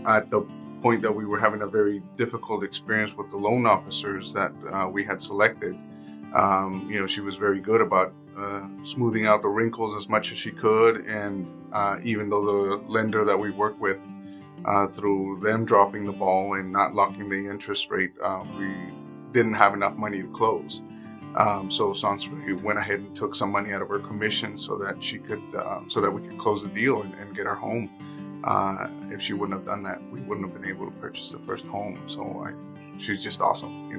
at the point that we were having a very difficult experience with the loan officers that we had selected, she was very good about smoothing out the wrinkles as much as she could. And even though the lender that we work with, through them dropping the ball and not locking the interest rate, we didn't have enough money to close. So Saunseray went ahead and took some money out of her commission so that we could close the deal and get our home. If she wouldn't have done that, we wouldn't have been able to purchase the first home. So she's just awesome.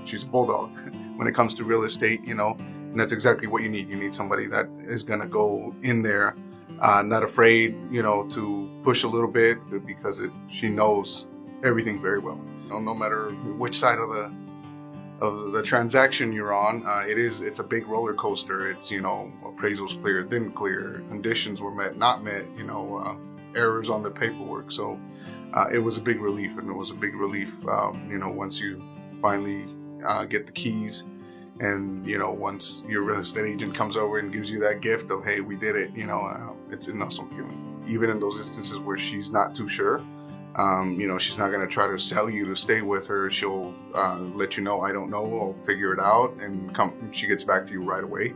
She's a bulldog when it comes to real estate, and that's exactly what you need. You need somebody that is going to go in there, not afraid, to push a little bit, because she knows everything very well. No matter which side of the transaction you're on, it's a big roller coaster. It's, appraisals clear, didn't clear, conditions were met, not met, errors on the paperwork. So it was a big relief, and it was a big relief, once you finally get the keys, and once your real estate agent comes over and gives you that gift of, hey, we did it, it's an awesome feeling. Even in those instances where she's not too sure, she's not going to try to sell you to stay with her. She'll let you know, I don't know, I'll figure it out, and she gets back to you right away.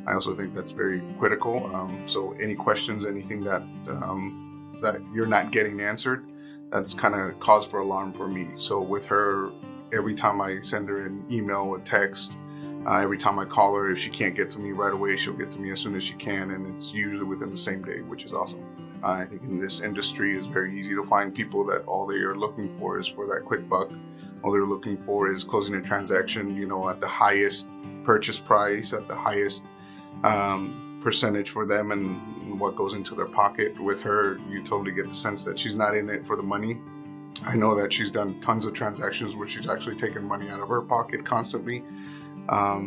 I also think that's very critical. So any questions, anything that you're not getting answered, that's kind of cause for alarm for me. So with her, every time I send her an email, a text, every time I call her, if she can't get to me right away, she'll get to me as soon as she can, and it's usually within the same day, which is awesome. I think in this industry, it's very easy to find people that all they are looking for is for that quick buck. All they're looking for is closing a transaction, at the highest purchase price, at the highest percentage for them, and what goes into their pocket. With her, you totally get the sense that she's not in it for the money. I know that she's done tons of transactions where she's actually taken money out of her pocket constantly.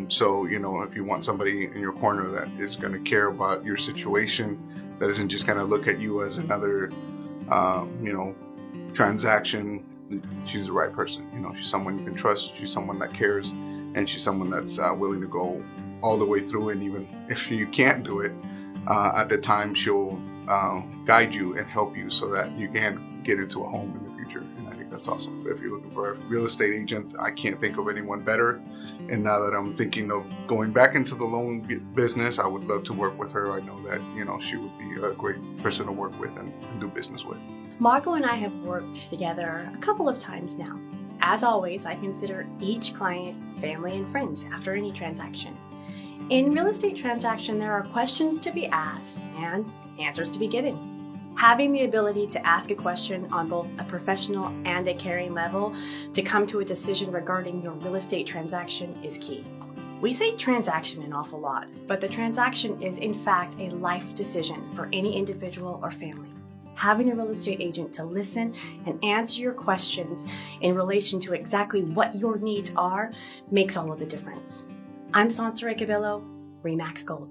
So, if you want somebody in your corner that is going to care about your situation, that isn't just going to look at you as another, transaction, she's the right person. She's someone you can trust. She's someone that cares, and she's someone that's willing to go all the way through. And even if you can't do it, at the time, she'll guide you and help you so that you can get into a home in the future. And I think that's awesome. If you're looking for a real estate agent, I can't think of anyone better. And now that I'm thinking of going back into the loan business, I would love to work with her. I know that, she would be a great person to work with and do business with. Margo and I have worked together a couple of times now. As always, I consider each client family and friends after any transaction. In real estate transaction, there are questions to be asked and answers to be given. Having the ability to ask a question on both a professional and a caring level to come to a decision regarding your real estate transaction is key. We say transaction an awful lot, but the transaction is in fact a life decision for any individual or family. Having a real estate agent to listen and answer your questions in relation to exactly what your needs are makes all of the difference. I'm Saunseray Cabello, RE/MAX Gold.